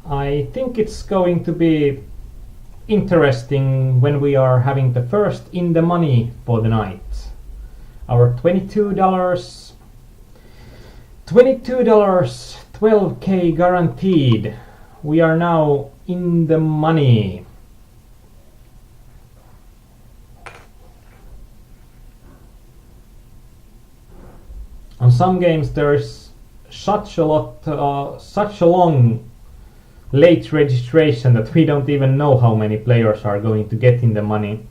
I think it's going to be interesting when we are having the first in the money for the night. Our $22, 12k guaranteed. We are now in the money. On some games there's such a long late registration that we don't even know how many players are going to get in the money.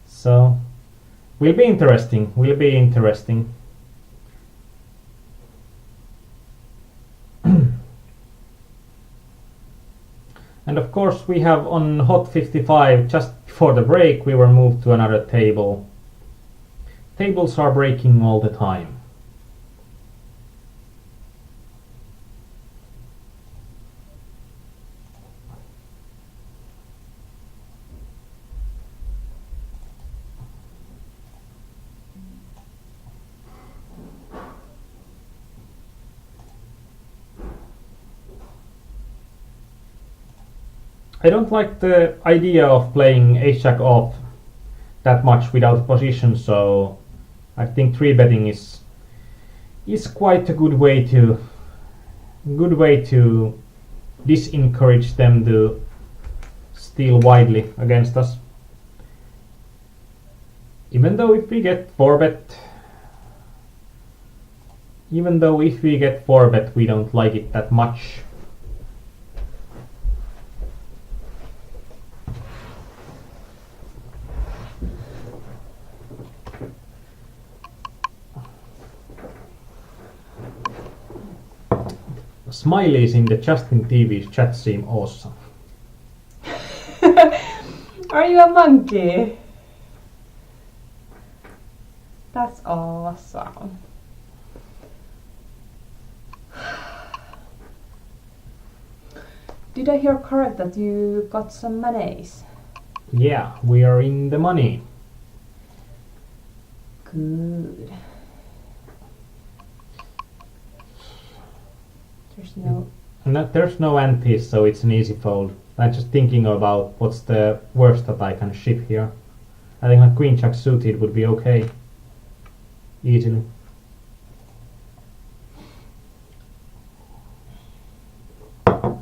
So will be interesting. And of course we have on Hot 55, just before the break, we were moved to another table. Tables are breaking all the time. I don't like the idea of playing ace-jack off that much without position, so I think 3-betting is quite a good way to disencourage them to steal widely against us. Even though if we get 4-bet, we don't like it that much. Smileys in the Justin TV's chat seem awesome. Are you a monkey? That's awesome. Did I hear correct that you got some mayonnaise? Yeah, we are in the money. Good. There's no antes, so it's an easy fold. I'm just thinking about what's the worst that I can ship here. I think a queen jack suited would be okay. Easily. But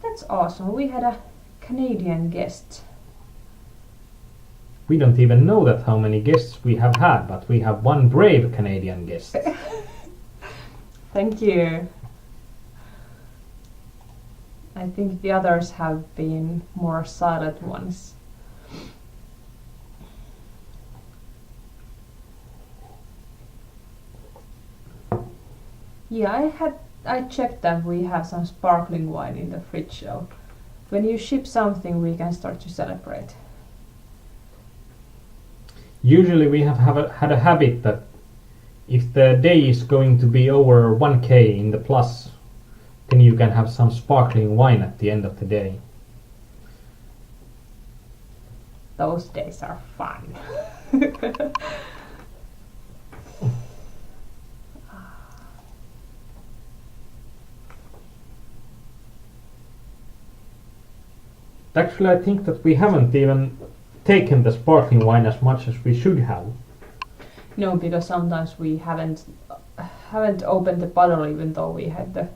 that's awesome. We had a Canadian guest. We don't even know that how many guests we have had, but we have one brave Canadian guest. Thank you. I think the others have been more silent ones. Yeah, I checked that we have some sparkling wine in the fridge, so when you ship something we can start to celebrate. Usually we have had a habit that if the day is going to be over 1k in the plus, then you can have some sparkling wine at the end of the day. Those days are fun. Actually, I think that we haven't even taken the sparkling wine as much as we should have. No, because sometimes we haven't opened the bottle even though we had the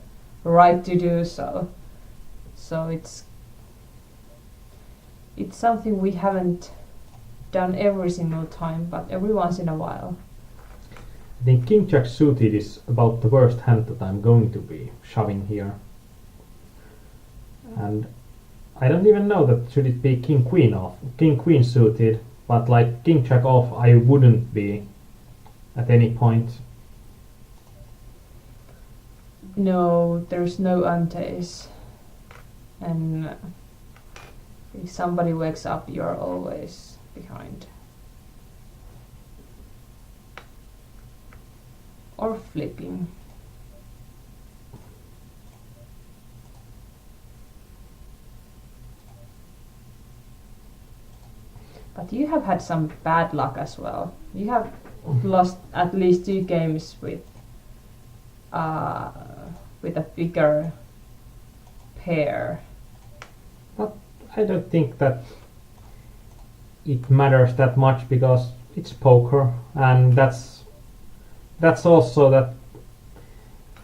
right to do so. So it's something we haven't done every single time, but every once in a while. I think king jack suited is about the worst hand that I'm going to be shoving here. And I don't even know that should it be king queen off, king queen suited, but like king jack off I wouldn't be at any point. No, there's no antes. And if somebody wakes up, you're always behind. Or flipping. But you have had some bad luck as well. You lost at least 2 games with a bigger pair. But I don't think that it matters that much because it's poker, and that's also that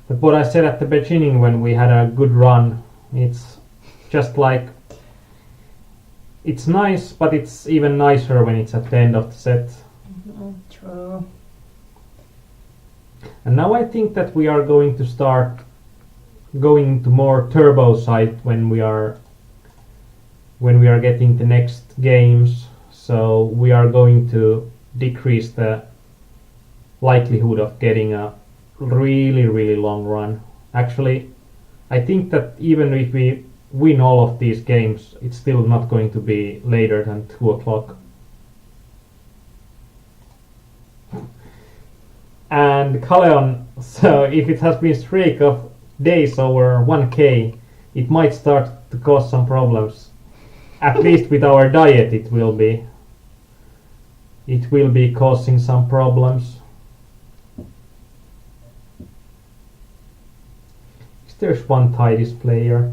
what I said at the beginning when we had a good run. It's just like it's nice, but it's even nicer when it's at the end of the set. True. And now I think that we are going to start going to more turbo side when we are getting the next games. So we are going to decrease the likelihood of getting a really long run. Actually, I think that even if we win all of these games, it's still not going to be later than 2 o'clock. And Kaleon, so if it has been streak of days over 1k, it might start to cause some problems. At least with our diet it will be. It will be causing some problems. There's one Tidus player.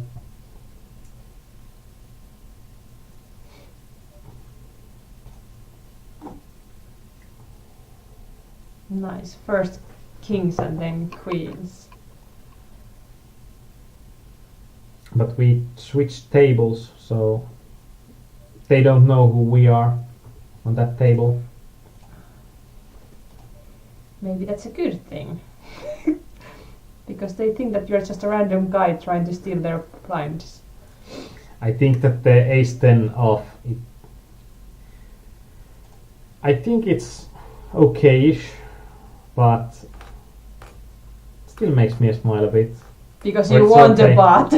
Nice. First kings and then queens. But we switched tables, so they don't know who we are on that table. Maybe that's a good thing. Because they think that you're just a random guy trying to steal their blinds. I think that the ace-10 off, I think it's okay-ish, but still makes me smile a bit. Because Or you it's want okay. a bot.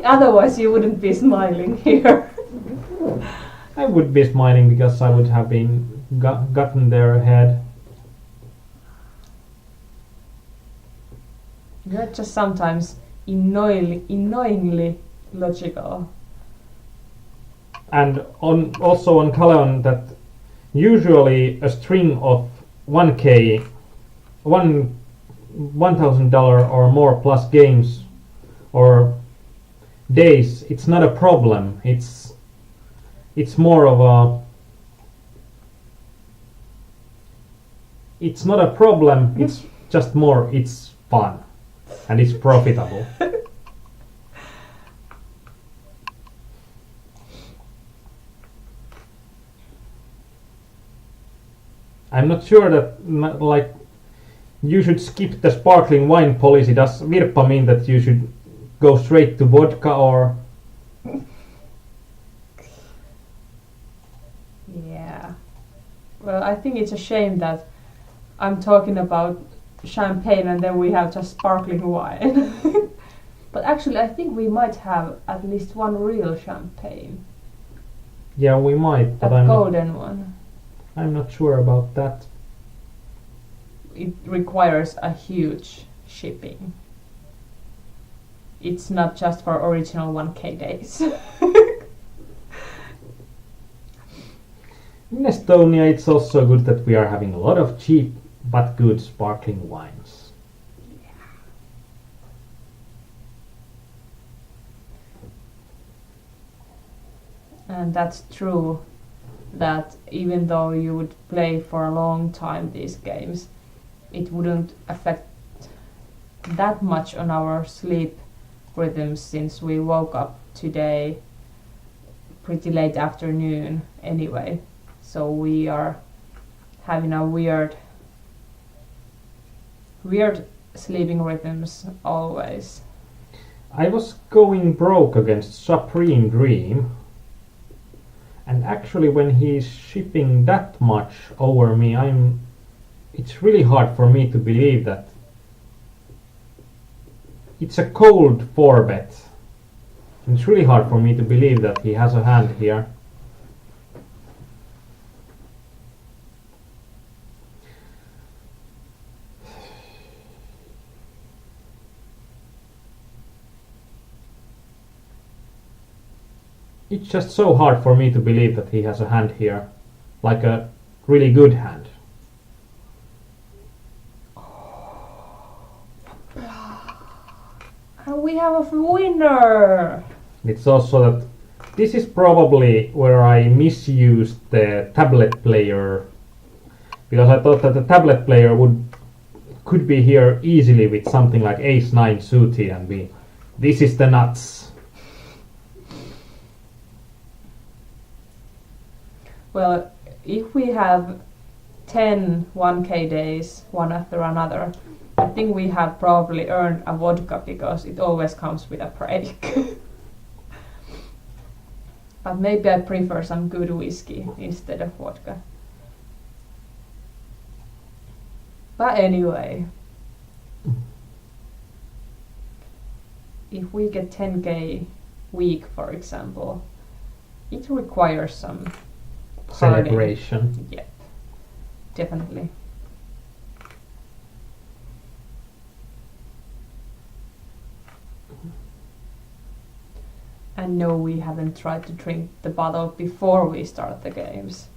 Otherwise you wouldn't be smiling here. I would be smiling because I would have been gotten there ahead. You're just sometimes annoyingly logical. And also on Kaleon that usually a string of 1k, $1,000 or more plus games or days, it's not a problem. It's more of a. It's not a problem. It's just more. It's fun, and it's profitable. I'm not sure that like you should skip the sparkling wine policy. Does Virpa mean that you should go straight to vodka or? Yeah. Well, I think it's a shame that I'm talking about champagne and then we have just sparkling wine. But actually, I think we might have at least one real champagne. Yeah, we might, but That golden one. I'm not sure about that. It requires a huge shipping. It's not just for original 1k days. In Estonia, it's also good that we are having a lot of cheap but good sparkling wines. And that's true that even though you would play for a long time these games, it wouldn't affect that much on our sleep rhythms since we woke up today pretty late afternoon anyway. So we are having a weird sleeping rhythms always. I was going broke against Supreme Dream, and actually when he's shipping that much over me, it's really hard for me to believe that. It's a cold 4-bet. It's really hard for me to believe that he has a hand here. It's just so hard for me to believe that he has a hand here, like a really good hand. And we have a winner! It's also that this is probably where I misused the tablet player, because I thought that the tablet player could be here easily with something like ace-9 suited and be, this is the nuts. Well, if we have 10 1K days, one after another, I think we have probably earned a vodka because it always comes with a break. But maybe I prefer some good whiskey instead of vodka. But anyway, if we get 10K week, for example, it requires some Celebration. partying. Yep, definitely. And no, we haven't tried to drink the bottle before we start the games.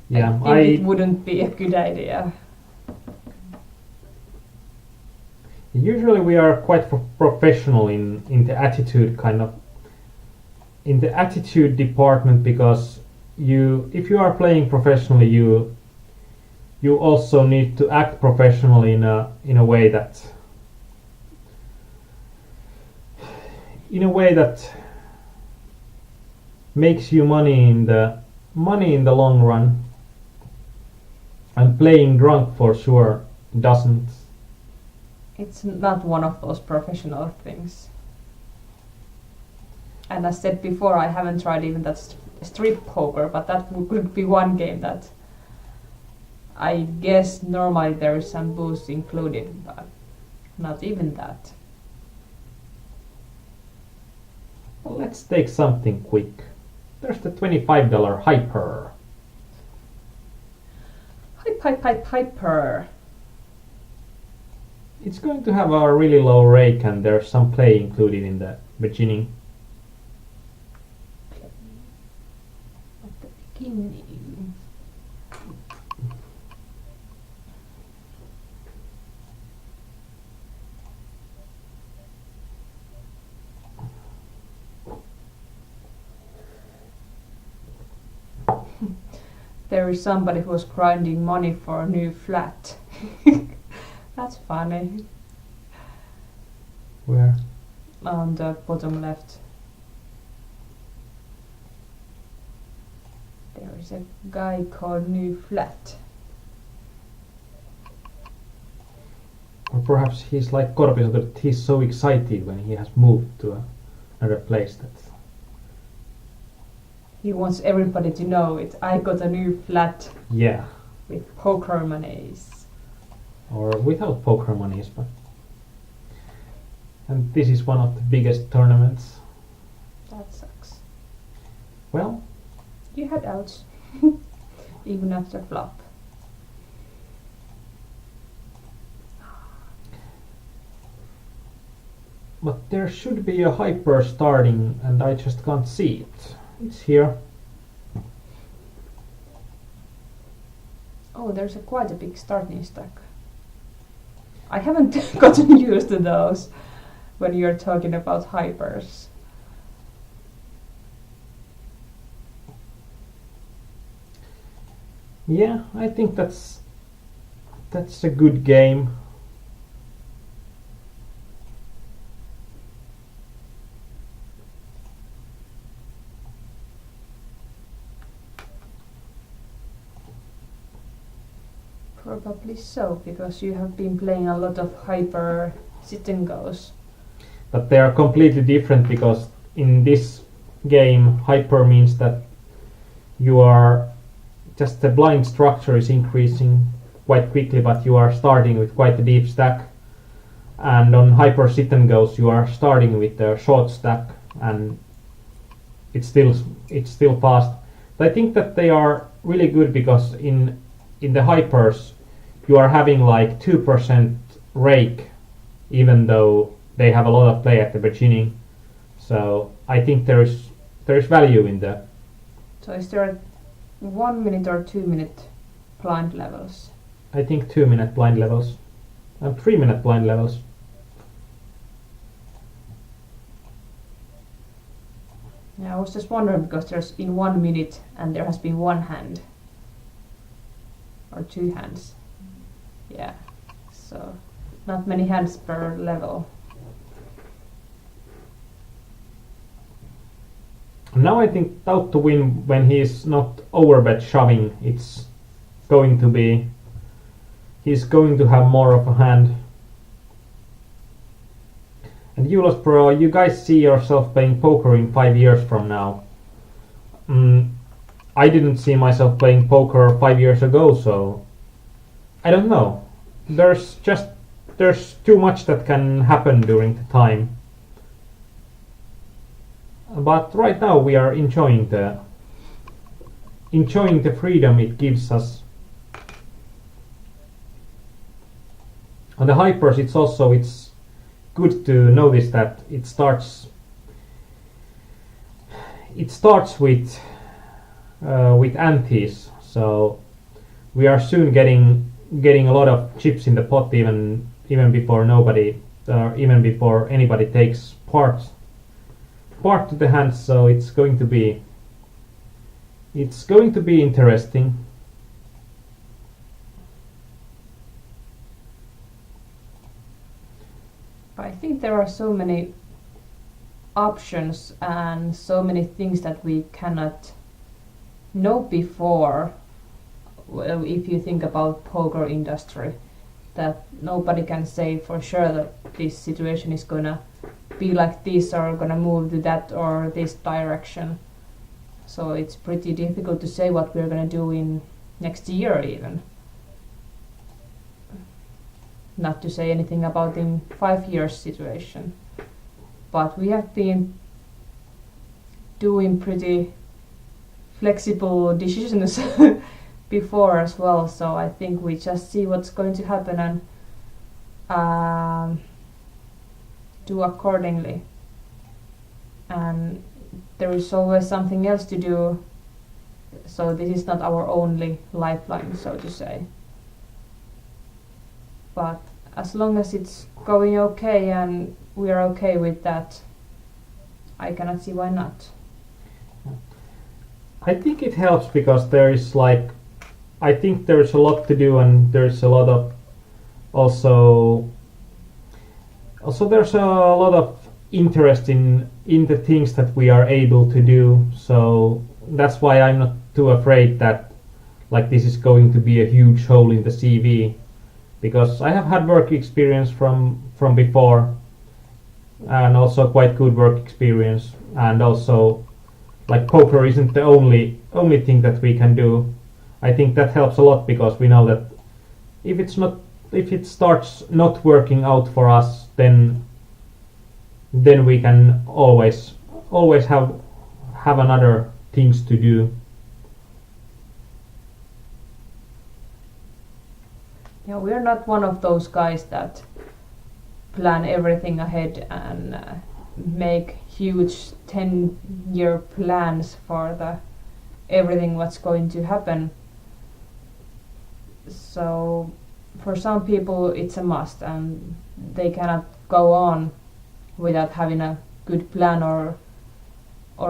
Yeah, I think it wouldn't be a good idea. Usually we are quite professional in the attitude in the attitude department, because if you are playing professionally, you also need to act professionally in a way that makes you money in the long run, and playing drunk for sure doesn't. It's not one of those professional things. And as said before, I haven't tried even that strip poker, but that could be one game that I guess normally there is some booze included, but not even that. Well, let's take something quick. There's the $25 hyper. Hyper. It's going to have a really low rake, and there's some play included in the beginning. At the beginning. There is somebody who's grinding money for a new flat. That's funny. Where? On the bottom left. There is a guy called New Flat. Or perhaps he's like Korpi, that he's so excited when he has moved to another place that He wants everybody to know it. I got a new flat yeah, with poker monies. or without poker monies, but and this is one of the biggest tournaments. That sucks. Well, You had outs. Even after flop. but there should be a hyper starting, and I just can't see it. It's here. Oh, there's quite a big starting stack. I haven't gotten used to those when you're talking about hypers. Yeah, I think that's a good game. Probably so, because you have been playing a lot of hyper sit and goes. But they are completely different, because in this game hyper means that you are just the blind structure is increasing quite quickly, but you are starting with quite a deep stack. And on hyper sit and goes you are starting with a short stack, and it's still fast. But I think that they are really good, because in the hypers you are having like 2% rake, even though they have a lot of play at the beginning. So I think there is value in that. So is there 1 minute or 2 minute blind levels? I think 2-minute blind levels. And 3-minute blind levels. Yeah, I was just wondering because there's in 1 minute and there has been one hand. Or two hands. Yeah. So not many hands per level. Now I think Out to win when he's not overbet shoving, it's going to be... He's going to have more of a hand. And Eulos Pro, you guys see yourself playing poker in 5 years from now. I didn't see myself playing poker 5 years ago, so... I don't know. There's too much that can happen during the time. But right now we are enjoying the freedom it gives us. On the hypers, it's good to notice that it starts with antes. So we are soon getting a lot of chips in the pot, even before anybody takes part to the hands. So it's going to be interesting. I think there are so many options and so many things that we cannot know before. Well, if you think about poker industry, that nobody can say for sure that this situation is gonna be like this or gonna move to that or this direction. So it's pretty difficult to say what we're gonna do in next year even. Not to say anything about in 5 years situation. But we have been doing pretty flexible decisions before as well, so I think we just see what's going to happen and do accordingly. And there is always something else to do, so this is not our only lifeline, so to say. But as long as it's going okay and we are okay with that, I cannot see why not. I think it helps because I think there's a lot to do, and there's a lot of also there's a lot of interest in the things that we are able to do. So that's why I'm not too afraid that this is going to be a huge hole in the CV, because I have had work experience from before, and also quite good work experience, and also poker isn't the only thing that we can do. I think that helps a lot because we know that if it starts not working out for us, then we can always have another things to do. Yeah, we're not one of those guys that plan everything ahead and make huge 10-year plans for everything what's going to happen. So for some people it's a must, and they cannot go on without having a good plan or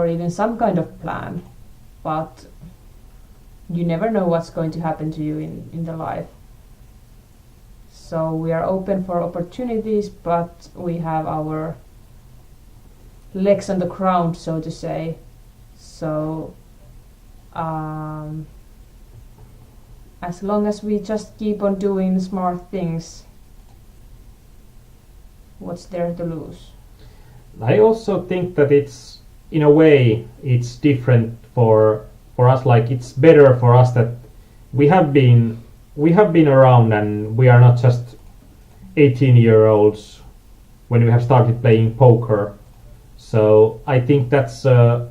even some kind of plan. But you never know what's going to happen to you in the life. So we are open for opportunities, but we have our legs on the ground, so to say. So as long as we just keep on doing smart things, what's there to lose? I also think that it's, in a way, it's different for us. It's better for us that we have been around, and we are not just 18-year-olds when we have started playing poker. So I think that's a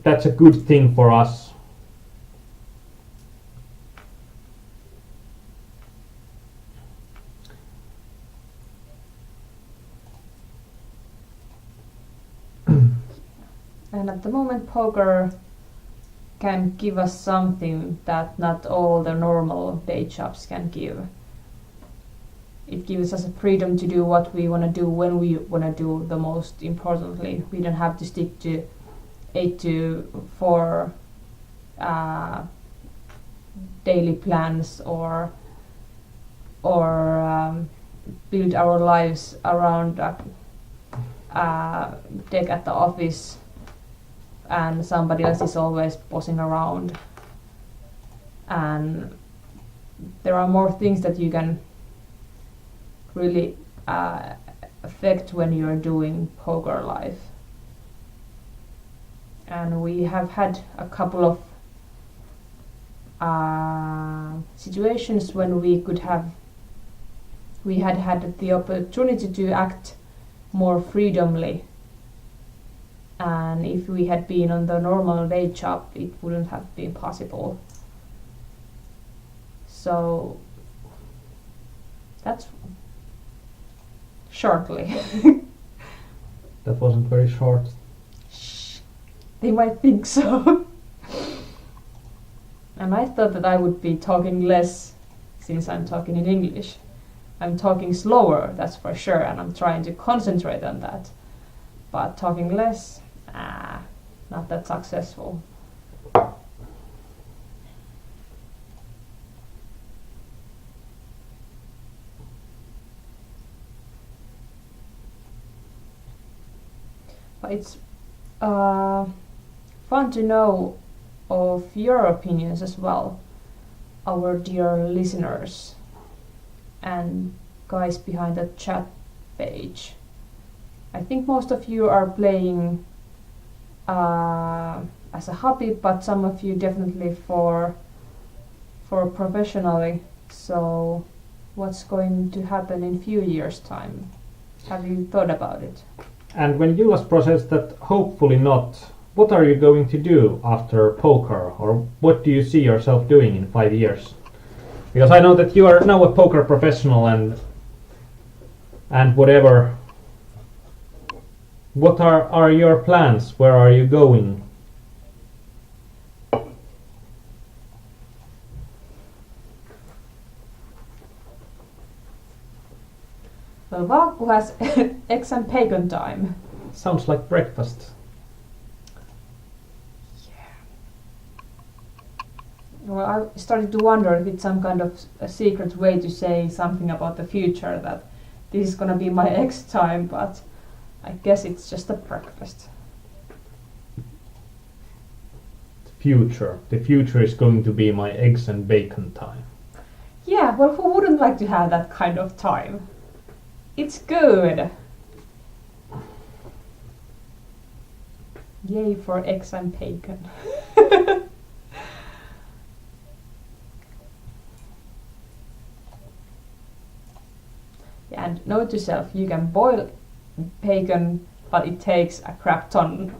good thing for us. And at the moment, poker can give us something that not all the normal day jobs can give. it gives us a freedom to do what we want to do when we want to do. The most importantly, we don't have to stick to 8 to 4 daily plans or build our lives around a deck at the office and somebody else is always bossing around. And there are more things that you can really affect when you're doing poker life. And we have had a couple of situations when we had the opportunity to act more freedomly, and if we had been on the normal day job it wouldn't have been possible. So that's shortly. That wasn't very short. They might think so. And I thought that I would be talking less since I'm talking in English. I'm talking slower, that's for sure, and I'm trying to concentrate on that. But talking less, not that successful. But it's fun to know of your opinions as well, our dear listeners and guys behind the chat page. I think most of you are playing as a hobby, but some of you definitely for professionally. So what's going to happen in few years' time? Have you thought about it? And when Julas process that hopefully not, what are you going to do after poker, or what do you see yourself doing in 5 years? Because I know that you are now a poker professional and whatever. What are your plans? Where are you going? Well, Vaakku has eggs and bacon time. Sounds like breakfast. Well, I started to wonder if it's some kind of a secret way to say something about the future, that this is gonna be my eggs time, but I guess it's just a breakfast. The future is going to be my eggs and bacon time. Yeah, well, who wouldn't like to have that kind of time? It's good. Yay for eggs and bacon. And note to self, you can boil bacon, but it takes a crap ton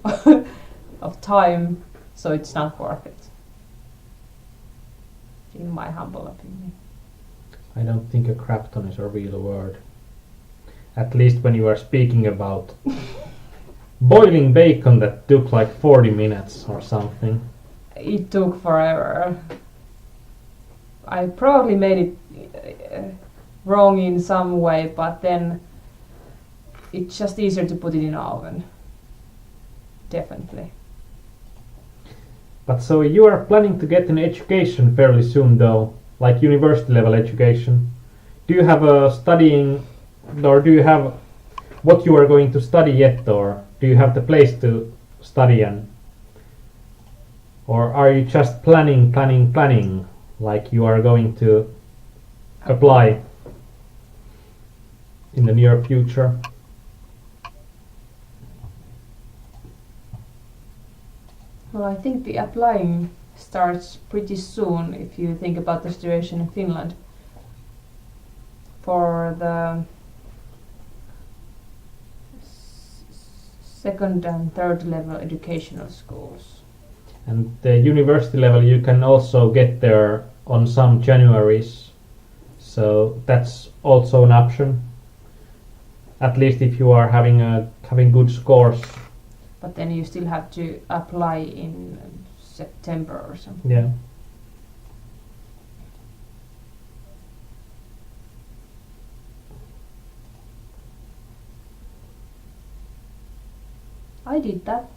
of time, so it's not worth it. In my humble opinion. I don't think a crap ton is a real word. At least when you are speaking about boiling bacon that took like 40 minutes or something. It took forever. I probably made it wrong in some way, but then it's just easier to put it in the oven. Definitely. But so you are planning to get an education fairly soon though, like university level education. Do you have a studying, or do you have what you are going to study yet, or do you have the place to study, or are you just planning, like you are going to apply in the near future? Well, I think the applying starts pretty soon if you think about the situation in Finland for the second and third level educational schools. And the university level you can also get there on some Januaries, so that's also an option. At least if you are having good scores. But then you still have to apply in September or something. I did that.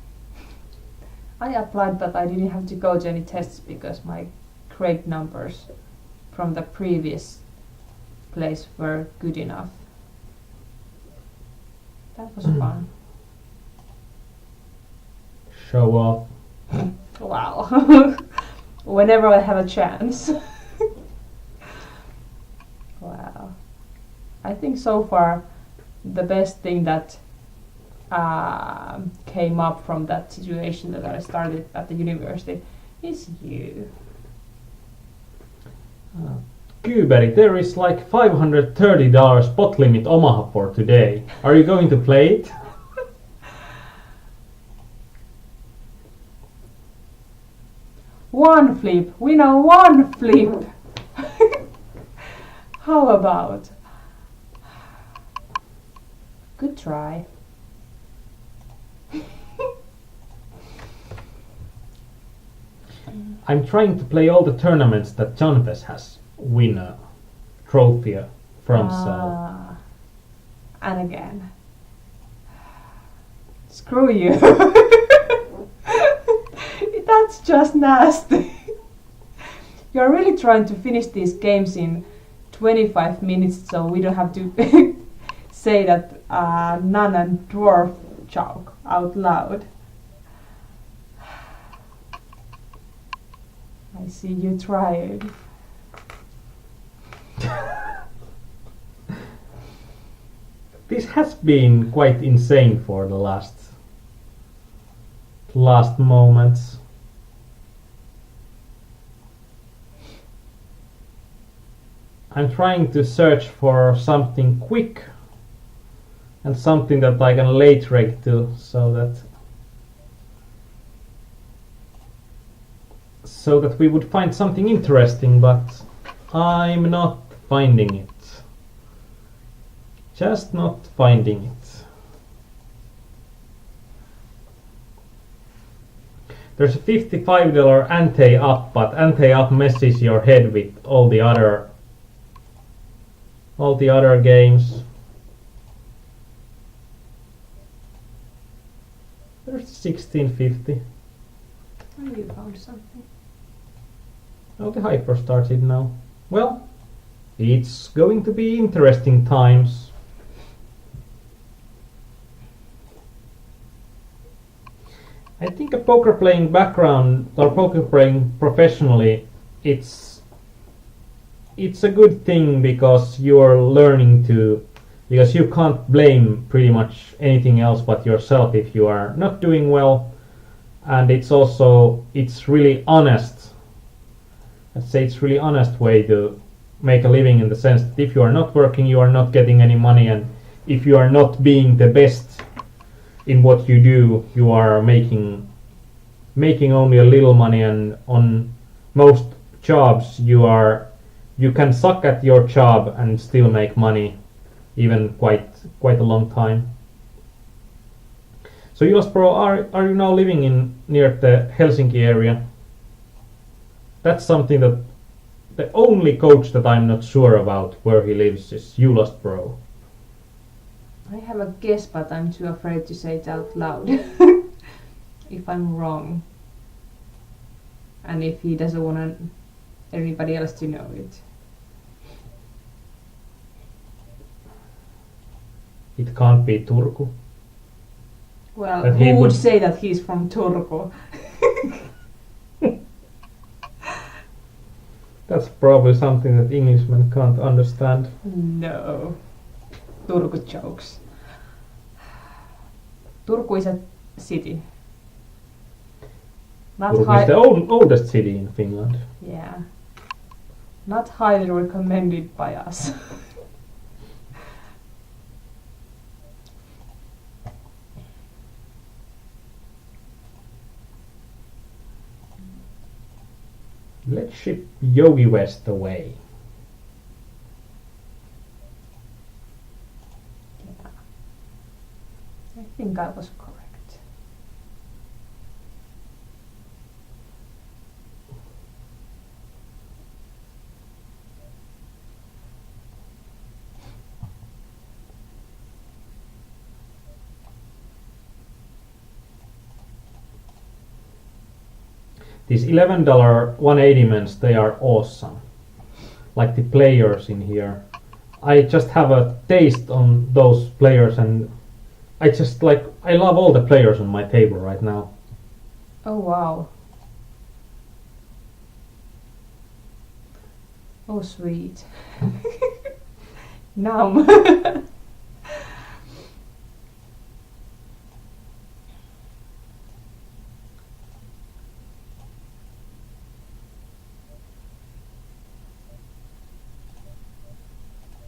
I applied, but I didn't have to go to any tests because my grade numbers from the previous place were good enough. That was fun. Show off. Wow. Whenever I have a chance. Wow. I think so far the best thing that came up from that situation that I started at the university is you. Kuberi, there is like $530 spot limit Omaha for today. Are you going to play it? One flip. We know one flip. How about? Good try. I'm trying to play all the tournaments that Janves has. Win a trophy, a front cell. And again. Screw you. That's just nasty. You're really trying to finish these games in 25 minutes so we don't have to say that nun and dwarf joke out loud. I see you tried. This has been quite insane for the last moments. I'm trying to search for something quick and something that I can late reg to so that we would find something interesting, but I'm not finding it. Just not finding it. There's a $55 ante-up, but ante-up messes your head with all the other games. There's $16.50. Oh, you found something. Oh, the hyper started now. Well, it's going to be interesting times. I think a poker playing background or poker playing professionally, it's a good thing because you're learning to, because you can't blame pretty much anything else but yourself if you are not doing well, and it's really honest. I'd say it's really honest way to make a living in the sense that if you are not working, you are not getting any money, and if you are not being the best in what you do, you are making only a little money, and on most jobs you can suck at your job and still make money, even quite a long time. So Jospro, are you now living near the Helsinki area? That's something that the only coach that I'm not sure about where he lives is Jospro. I have a guess, but I'm too afraid to say it out loud. If I'm wrong. And if he doesn't want anybody else to know it. It can't be Turku. Well, But who would say that he's from Turku? That's probably something that Englishmen can't understand. No. Turku jokes. Turku is a city. Turku is the oldest city in Finland. Yeah. Not highly recommended by us. Let's ship Yogi West away. Yeah. I think I was correct. These $11 180-ments, they are awesome. Like the players in here. I just have a taste on those players, and I love all the players on my table right now. Oh wow. Oh sweet. Numb.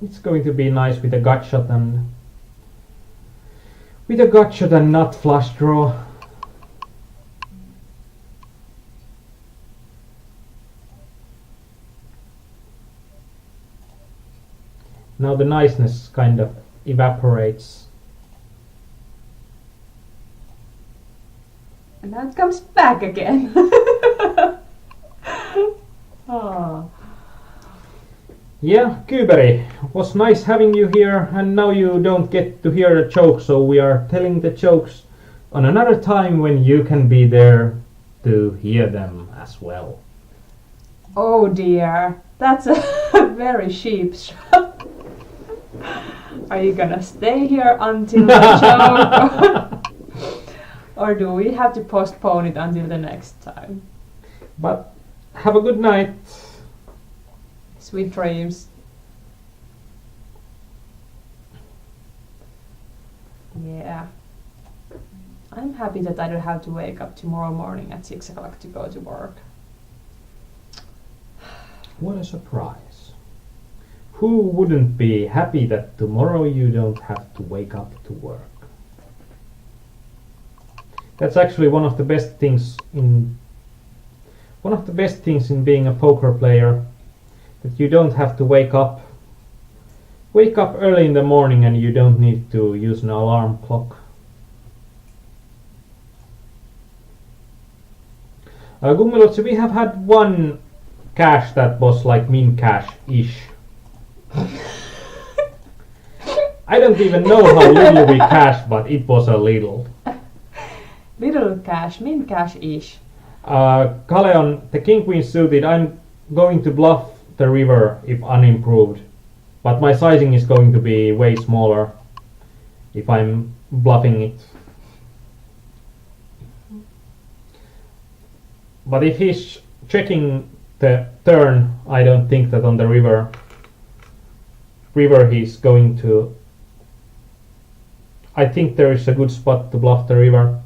It's going to be nice with a gut shot and not flush draw. Now the niceness kind of evaporates. And now it comes back again. Oh. Yeah, Kyberi, was nice having you here, and now you don't get to hear the jokes, so we are telling the jokes on another time when you can be there to hear them as well. Oh dear, that's a very cheap shot. Are you gonna stay here until the joke? Or do we have to postpone it until the next time? But have a good night. Sweet dreams. Yeah. I'm happy that I don't have to wake up tomorrow morning at 6 o'clock to go to work. What a surprise. Who wouldn't be happy that tomorrow you don't have to wake up to work? That's actually one of the best things in being a poker player, that you don't have to wake up early in the morning, and you don't need to use an alarm clock. Gummilotsi, we have had one cash that was like min cash-ish. I don't even know how little we cashed, but it was a little. Little cash, min cash-ish. Kale on the king queen suited. I'm going to bluff the river if unimproved, but my sizing is going to be way smaller if I'm bluffing it. But if he's checking the turn, I don't think that on the river he's going to. I think there is a good spot to bluff the river.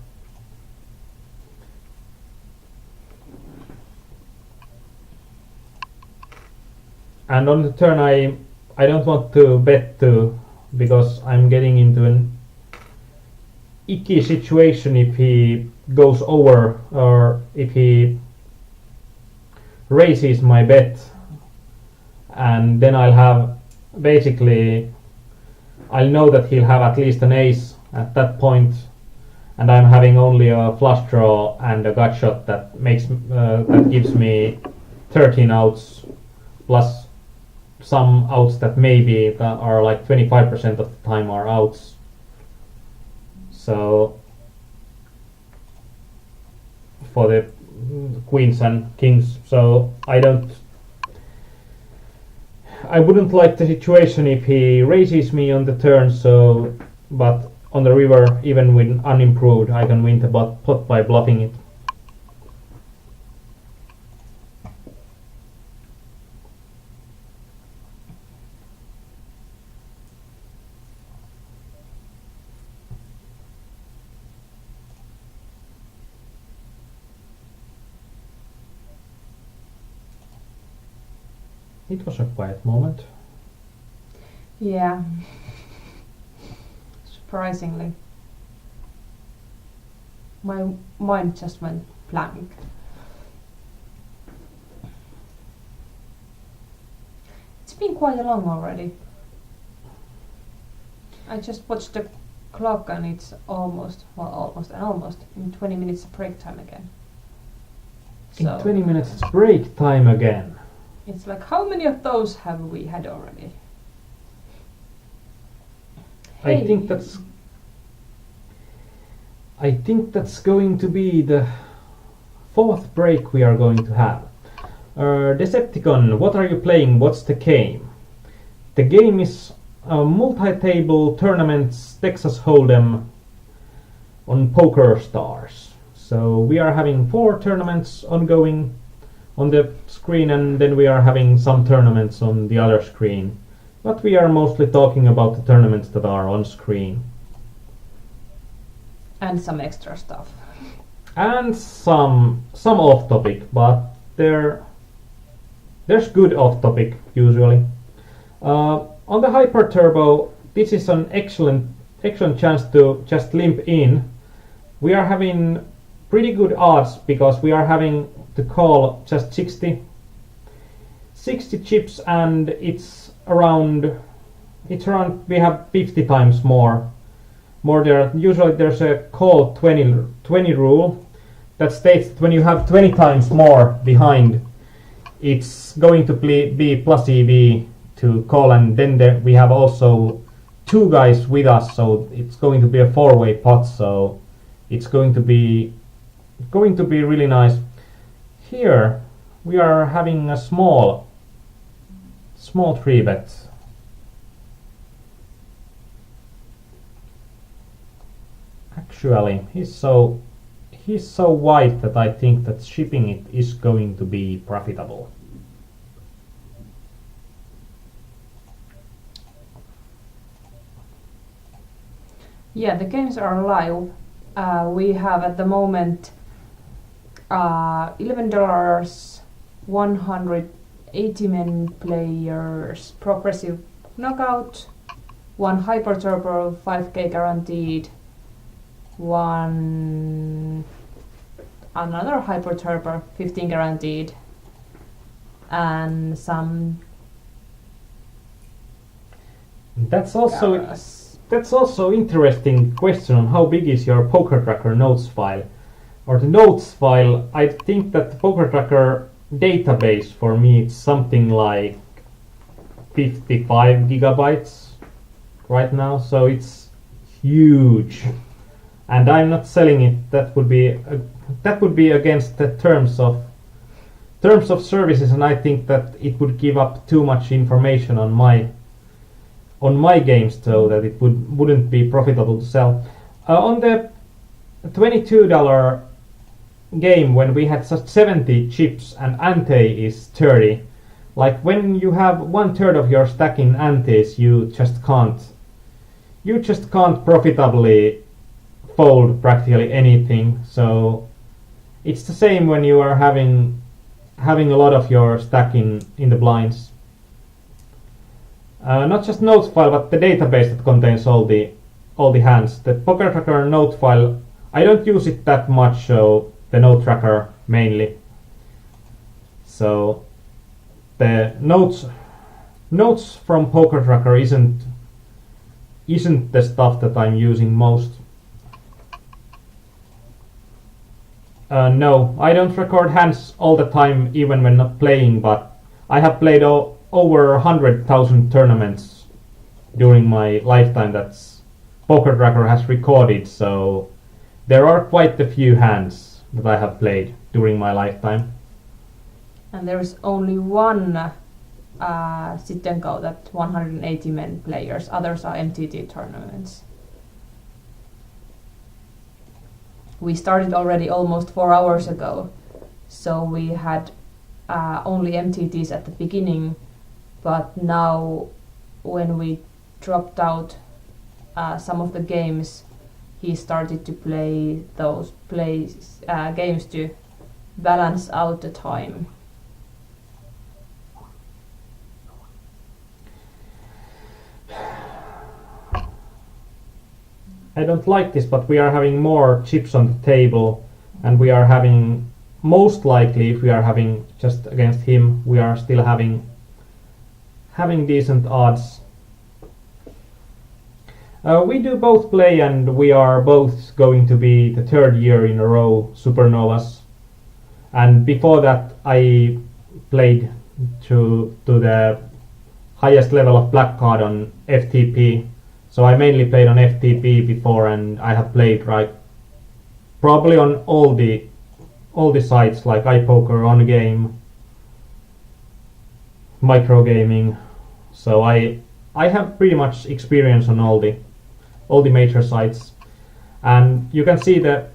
And on the turn I don't want to bet to, because I'm getting into an icky situation if he goes over, or if he raises my bet, and then I'll know that he'll have at least an ace at that point, and I'm having only a flush draw and a gut shot that gives me 13 outs plus some outs that maybe that are like 25% of the time are outs. So for the queens and kings, so I wouldn't like the situation if he raises me on the turn. So, but on the river, even with unimproved, I can win the pot by bluffing it. It was a quiet moment. Yeah. Surprisingly. My mind just went blank. It's been quite long already. I just watched the clock and it's almost in 20 minutes break time again. In 20 minutes it's break time again. It's like, how many of those have we had already? I think that's going to be the fourth break we are going to have. Decepticon, what are you playing? What's the game? The game is multi-table tournaments Texas Hold'em on Poker Stars. So we are having 4 tournaments ongoing on the screen, and then we are having some tournaments on the other screen. But we are mostly talking about the tournaments that are on screen. And some extra stuff. And some off topic, but there's good off topic usually. On the Hyper Turbo, this is an excellent chance to just limp in. We are having pretty good odds because we are having to call just 60 chips, and it's around we have 50 times more there. Usually there's a call 20 rule that states that when you have 20 times more behind, it's going to be plus EV to call, and then we have also 2 guys with us, so it's going to be a 4-way pot, so it's going to be really nice. Here we are having a small 3-bet. Actually, he's so wide that I think that shipping it is going to be profitable. Yeah, the games are live. We have at the moment $11, 180 men players, progressive knockout, 1 Hyper Turbo, 5k guaranteed, 1 another Hyper Turbo, 15 guaranteed, and some. That's also interesting question on how big is your Poker Tracker notes file. Or the notes file, I think that the Poker Tracker database for me it's something like 55 gigabytes right now, so it's huge. And I'm not selling it. That would be against the terms of services, and I think that it would give up too much information on my games, so that it wouldn't be profitable to sell. On the $22 game, when we had just 70 chips and ante is 30, like when you have 1/3 of your stack in antes, you just can't profitably fold practically anything. So it's the same when you are having a lot of your stack in the blinds. Not just notes file, but the database that contains all the hands. The Poker Tracker note file, I don't use it that much, so the note tracker mainly. So the notes from Poker Tracker isn't the stuff that I'm using most. No, I don't record hands all the time, even when not playing, but I have played over 100,000 tournaments during my lifetime that's Poker Tracker has recorded, so there are quite a few hands that I have played during my lifetime. And there's only one sit and go that 180 men players. Others are MTT tournaments. We started already almost 4 hours ago, so we had only MTTs at the beginning, but now when we dropped out some of the games, he started to play those games to balance out the time. I don't like this, but we are having more chips on the table, and we are having, most likely, if we are having just against him, we are still having decent odds. We do both play, and we are both going to be the 3rd year in a row Supernovas. And before that, I played to the highest level of black card on FTP. So I mainly played on FTP before, and I have played probably on all the all the sites like iPoker, On Game, Microgaming. So I have pretty much experience on all the major sites, and you can see the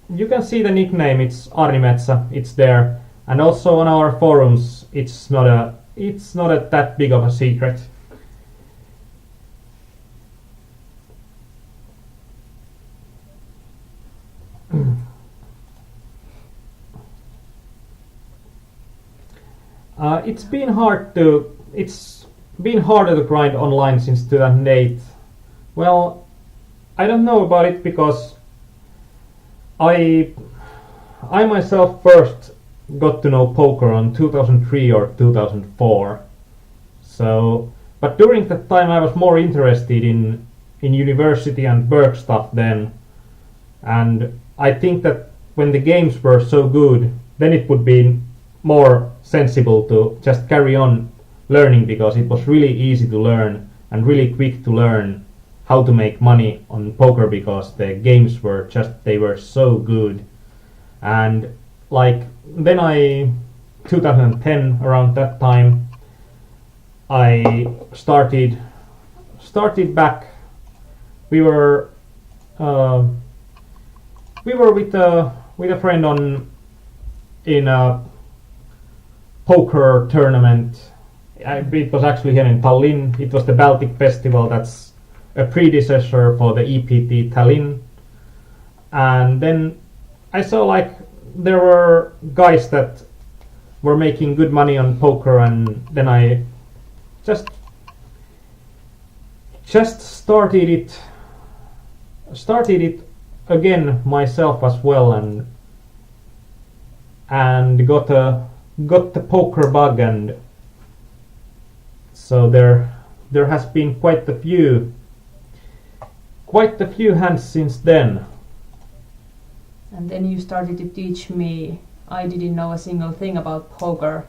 nickname. It's Aarnimetsa. It's there, and also on our forums. It's not that big of a secret. It's been harder to grind online since 2008. Well, I don't know about it because I myself first got to know poker on 2003 or 2004. So, but during that time I was more interested in university and work stuff then, and I think that when the games were so good, then it would be more sensible to just carry on learning, because it was really easy to learn and really quick to learn how to make money on poker, because the games were they were so good. And like then 2010, around that time, I started back. We were with a friend in a poker tournament. It was actually here in Tallinn. It was the Baltic Festival. That's a predecessor for the EPT Tallinn. And then I saw like there were guys that were making good money on poker, and then I just started it again myself as well, and got the poker bug, and so there has been quite a few hands since then. And then you started to teach me. I didn't know a single thing about poker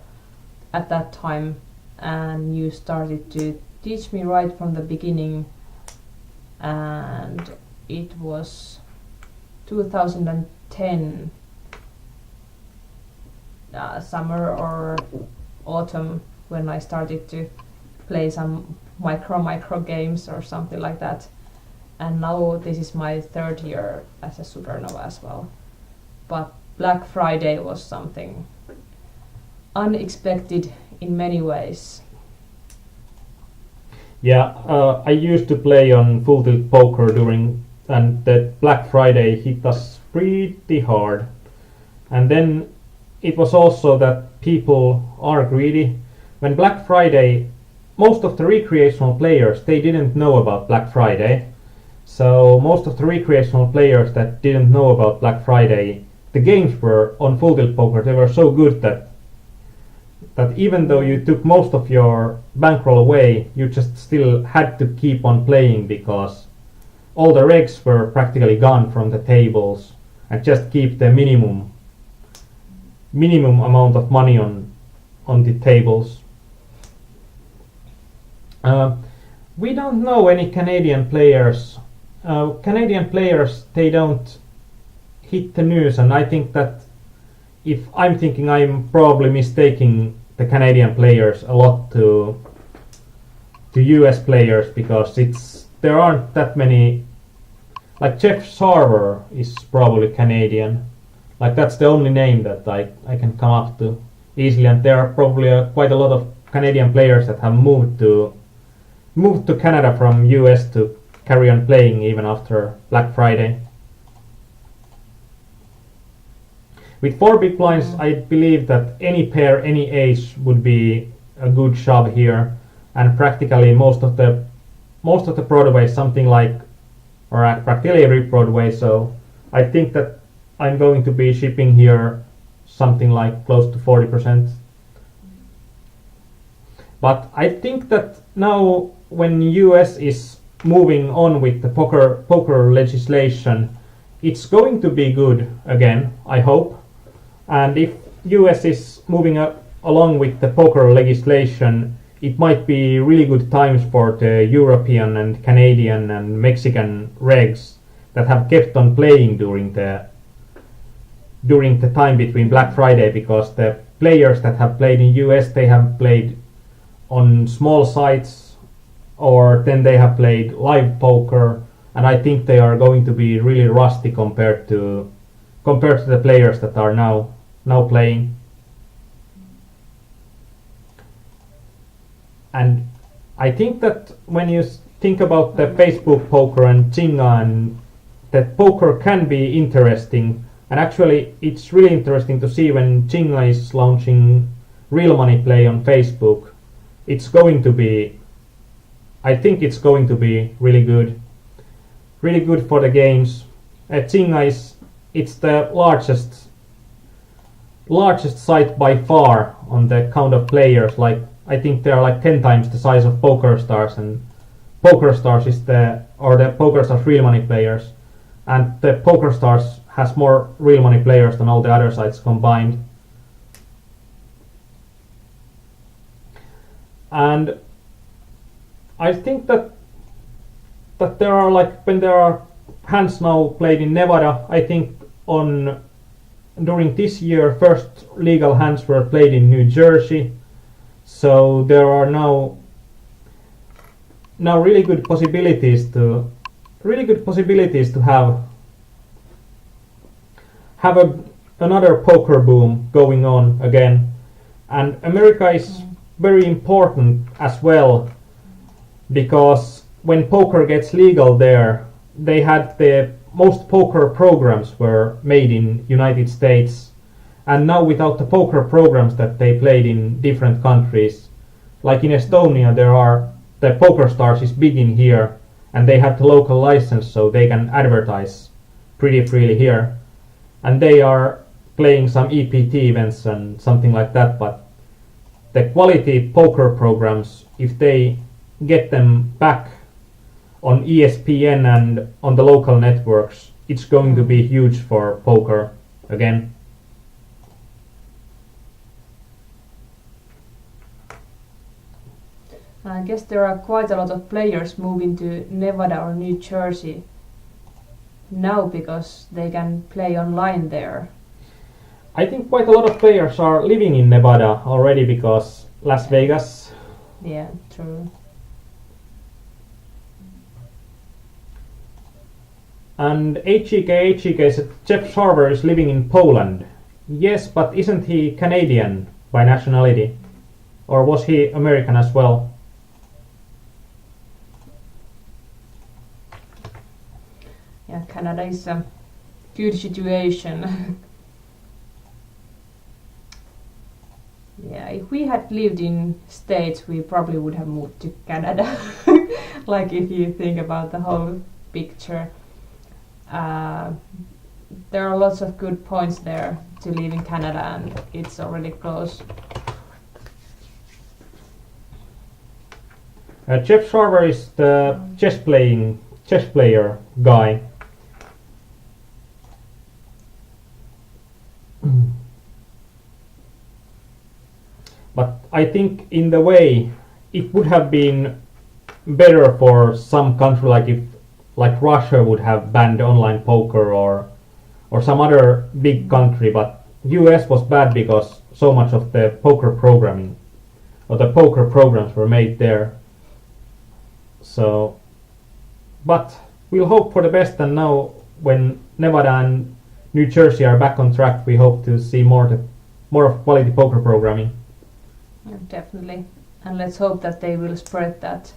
at that time, and you started to teach me right from the beginning, and it was 2010 summer or autumn when I started to play some micro games or something like that. And now this is my third year as a supernova as well. But Black Friday was something unexpected in many ways. Yeah, I used to play on Full Tilt Poker and the Black Friday hit us pretty hard. And then it was also that people are greedy. When Black Friday, most of the recreational players, they didn't know about Black Friday. So most of the recreational players that didn't know about Black Friday, the games were on Full Tilt Poker. They were so good that even though you took most of your bankroll away, you just still had to keep on playing, because all the regs were practically gone from the tables, and just keep the minimum amount of money on the tables. We don't know any Canadian players. Canadian players, they don't hit the news, and I think that if I'm thinking, I'm probably mistaking the Canadian players a lot to US players, because there aren't that many. Like Jeff Sarver is probably Canadian. Like that's the only name that I can come up to easily, and there are probably quite a lot of Canadian players that have moved to Canada from US to carry on playing even after Black Friday. With 4 big blinds, I believe that any pair, any ace would be a good shove here, and practically most of the Broadway, something like, or practically every Broadway. So I think that I'm going to be shipping here something like close to 40%. But I think that now when US is moving on with the poker legislation, it's going to be good again, I hope. And if US is moving along with the poker legislation, it might be really good times for the European and Canadian and Mexican regs that have kept on playing during the during the time between Black Friday, because the players that have played in US, they have played on small sites, or then they have played live poker, and I think they are going to be really rusty compared to the players that are now playing. And I think that when you think about the Facebook poker and Chinga, and that poker can be interesting, and actually it's really interesting to see when Chinga is launching real money play on Facebook. It's going to be, I think it's going to be really good for the games. Chinga it's the largest site by far on the count of players. Like, I think there are like 10 times the size of PokerStars, and PokerStars is the PokerStars real money players, and the PokerStars has more real money players than all the other sites combined. And I think that there are, like, when there are hands now played in Nevada, I think during this year first legal hands were played in New Jersey. So there are now really good possibilities to have another poker boom going on again. And America is very important as well, because when poker gets legal there, they had the most poker programs were made in United States, and now without the poker programs that they played in different countries, like in Estonia, the PokerStars is big in here, and they have the local license, so they can advertise pretty freely here, and they are playing some EPT events and something like that. But the quality poker programs, if they get them back on ESPN and on the local networks, it's going to be huge for poker again. I guess there are quite a lot of players moving to Nevada or New Jersey now because they can play online there. I think quite a lot of players are living in Nevada already, because Las Vegas. Yeah, true. And HGK said Jeff Sarver is living in Poland. Yes, but isn't he Canadian by nationality? Or was he American as well? Yeah, Canada is a good situation. Yeah, if we had lived in States, we probably would have moved to Canada. Like, if you think about the whole picture. There are lots of good points there to live in Canada, and it's already close. Jeff Sarver is the chess player guy. But I think in the way it would have been better for some country, like if Russia would have banned online poker, or some other big country, but US was bad because so much of the poker programming or the poker programs were made there. So, but we'll hope for the best, and now when Nevada and New Jersey are back on track, we hope to see more of quality poker programming. Yeah, definitely, and let's hope that they will spread that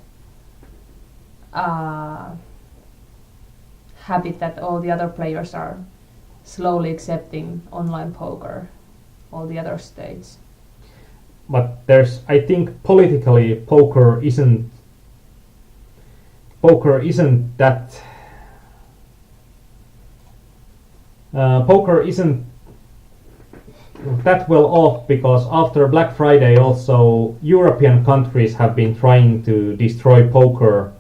habit that all the other players are slowly accepting online poker, all the other states. But I think politically poker isn't that well off, because after Black Friday also European countries have been trying to destroy poker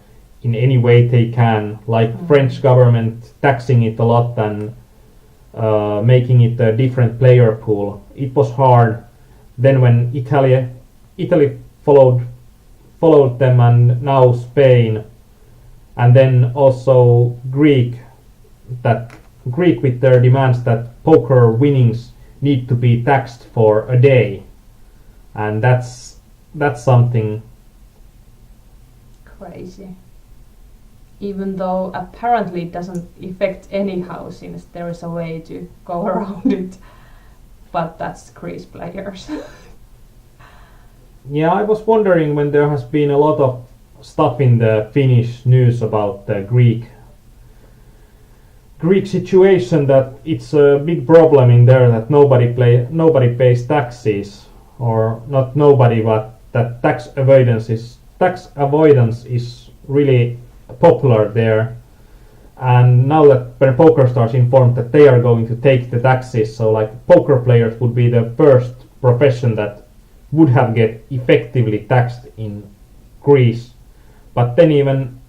in any way they can, like French government taxing it a lot and making it a different player pool. It was hard. Then when Italy followed them, and now Spain, and then also Greek, that Greek with their demands that poker winnings need to be taxed for a day, and that's something crazy. Even though apparently it doesn't affect anyhow, since there is a way to go around it. But that's Greece players. Yeah, I was wondering when there has been a lot of stuff in the Finnish news about the Greek situation, that it's a big problem in there that nobody pays taxes, or not nobody, but that tax avoidance is really popular there. And now that PokerStars informed that they are going to take the taxes, so like poker players would be the first profession that would have get effectively taxed in Greece. But then even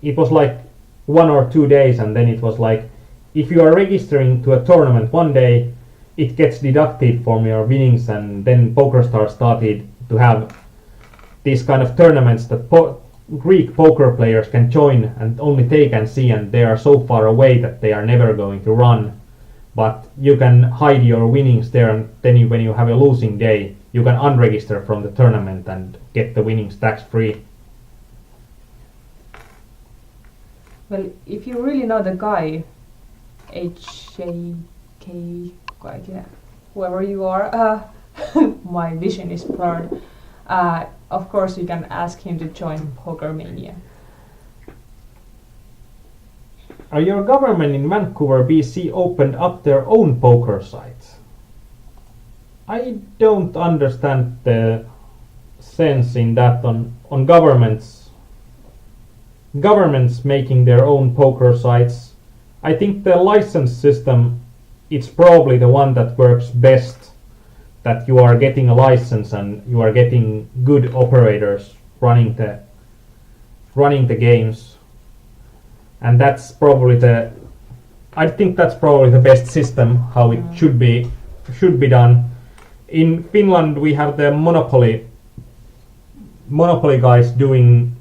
it was like 1 or 2 days, and then it was like if you are registering to a tournament one day, it gets deducted from your winnings, and then PokerStars started to have these kind of tournaments that Greek poker players can join, and only they can see, and they are so far away that they are never going to run. But you can hide your winnings there, and then when you have a losing day, you can unregister from the tournament and get the winnings tax-free. Well, if you really know the guy, HJK, whoever you are, my vision is blurred. Of course, you can ask him to join Poker Mania. Your government in Vancouver, BC opened up their own poker site. I don't understand the sense in that on governments making their own poker sites. I think the license system, it's probably the one that works best, that you are getting a license and you are getting good operators running the games. And that's probably I think that's probably the best system how it should be done. In Finland we have the monopoly guys doing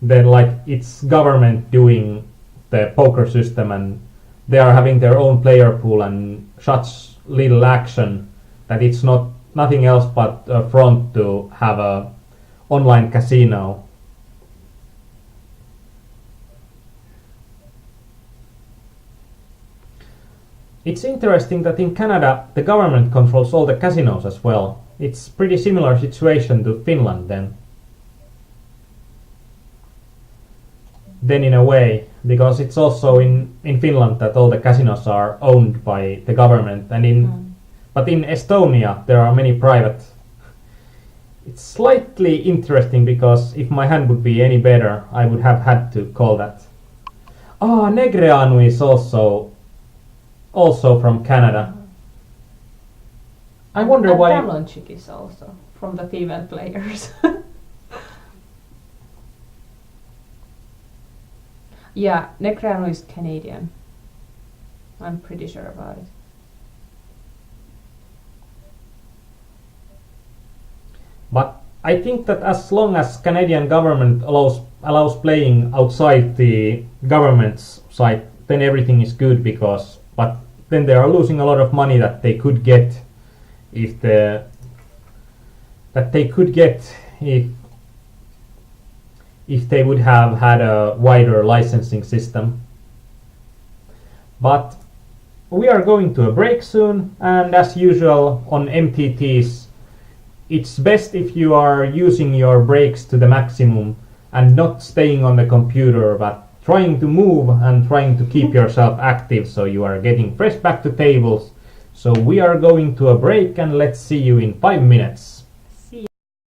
it's government doing the poker system, and they are having their own player pool and such little action that it's nothing else but a front to have a online casino. It's interesting that in Canada the government controls all the casinos as well. It's pretty similar situation to Finland then in a way, because it's also in Finland that all the casinos are owned by the government, and but in Estonia there are many private. It's slightly interesting because if my hand would be any better, I would have had to call that. Negreanu is also from Canada. I wonder and why. Talonchik is also from the female players. Yeah, Negreanu is Canadian. I'm pretty sure about it. But I think that as long as Canadian government allows playing outside the government's site, then everything is good, but then they are losing a lot of money that they could get if they would have had a wider licensing system. But we are going to a break soon, and as usual on MTTs, it's best if you are using your breaks to the maximum and not staying on the computer, but trying to move and trying to keep yourself active so you are getting fresh back to tables. So we are going to a break, and let's see you in 5 minutes.